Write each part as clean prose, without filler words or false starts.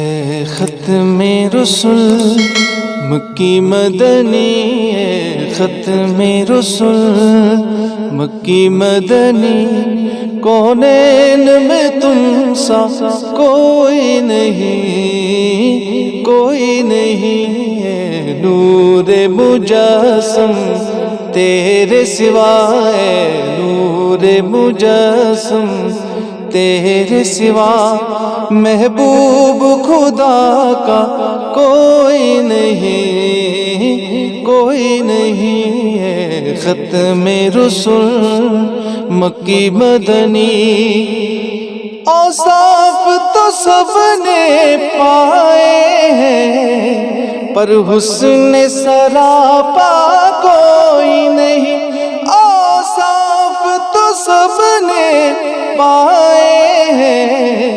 اے ختم رسل مکی مدنی، اے ختم رسل مکی مدنی، کونین میں تم سا کوئی نہیں، کوئی نہیں، اے نور مجسم تیرے سوا، اے نور مجسم تیرے سوا، محبوب خدا کا کوئی نہیں، کوئی نہیں، ہے ختم رسل مکی مدنی۔ اوصاف تو سب نے پائے ہیں پر حسن سراپا کوئی نہیں، اوصاف تو سب نے پائے ہیں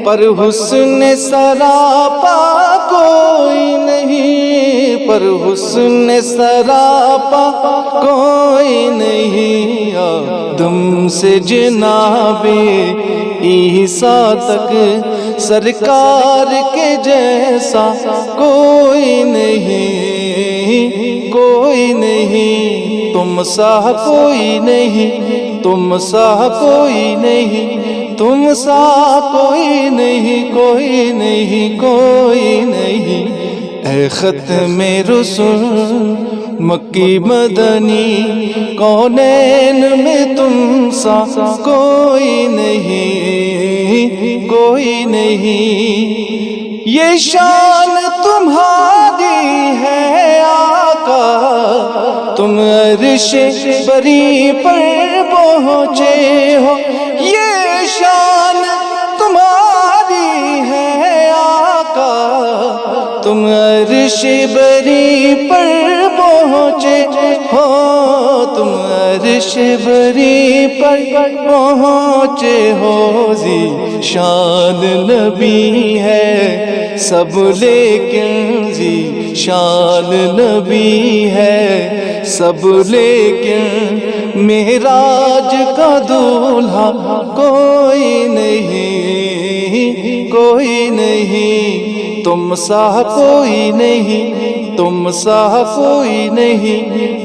پر حسن سراپا کوئی نہیں، پر حسن سراپا کوئی نہیں، آدم سے جناب عیسیٰ تک سرکار کے جیسا کوئی نہیں، کوئی نہیں، تم سا کوئی نہیں، تم سا کوئی نہیں، تم سا کوئی نہیں، کوئی نہیں، کوئی نہیں، اے ختم رسل مکی مدنی، کونین میں تم سا کوئی نہیں، کوئی نہیں، یہ شان تمہاری ہے آقا، تم عرش بری پر پہنچے ہو، یہ شان تمہاری ہے آقا، تم عرش بری پر پہنچے ہو، تم عرش بری پر پہنچے ہو، ذی شان نبی ہے سب لیکن ذی شان نبی ہے سب لیکن، معراج کا دولہا کوئی نہیں، کوئی نہیں، تم سا کوئی نہیں، تم سا کوئی نہیں،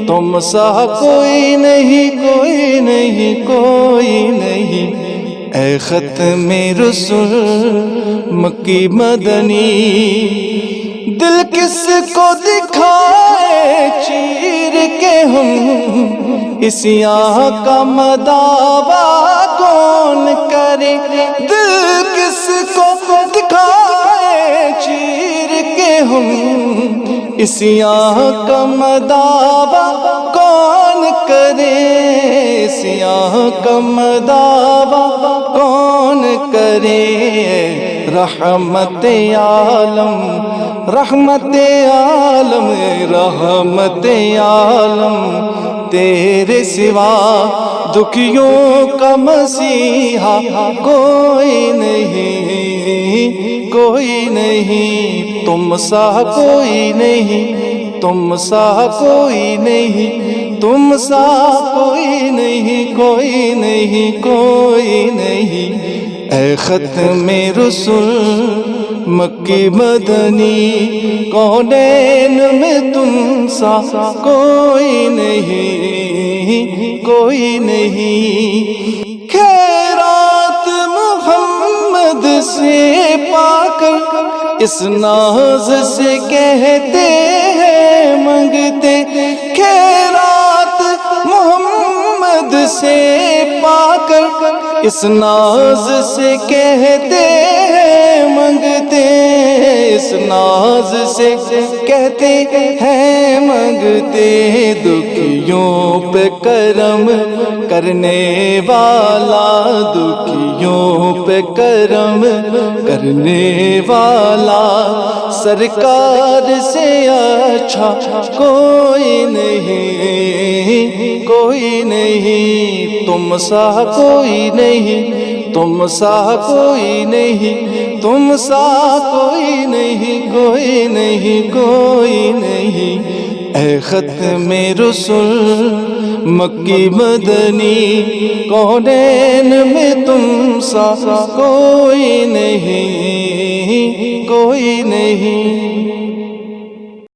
تم سا کوئی نہیں، کوئی نہیں، کوئی نہیں، اے ختم رسل مکی مدنی، دل کس کو دکھائے چیر کے ہم اس یہاں کا مداوا کون کرے، دل کس کو دکھائے چیر کے ہم اس یہاں کا مداوا کون کرے، اس یہاں کا مداوا کون کرے، رحمت عالم رحمت عالم رحمت عالم تیرے سوا، دکھیوں کا مسیحا کوئی نہیں، کوئی نہیں، تم سا کوئی نہیں، تم سا کوئی نہیں، تم سا کوئی نہیں، کوئی نہیں، کوئی نہیں، اے ختم رسل مکی مدنی، کونین میں تم سا کوئی نہیں، کوئی نہیں، خیرات محمد سے پا کر اس ناز سے کہتے ہیں منگتے، خیرات محمد سے پا کر اس ناز سے کہتے ہیں منگتے، اس ناز سے کہتے ہیں منگتے، دکھیوں پہ کرم کرنے والا، دکھیوں پہ کرم کرنے والا، سرکار سے اچھا کوئی نہیں، کوئی نہیں، تم سا کوئی نہیں، تم سا کوئی نہیں، تم سا کوئی نہیں، کوئی نہیں، کوئی نہیں، اے ختم رسل مکی مدنی، کونین میں تم سا کوئی نہیں، کوئی نہیں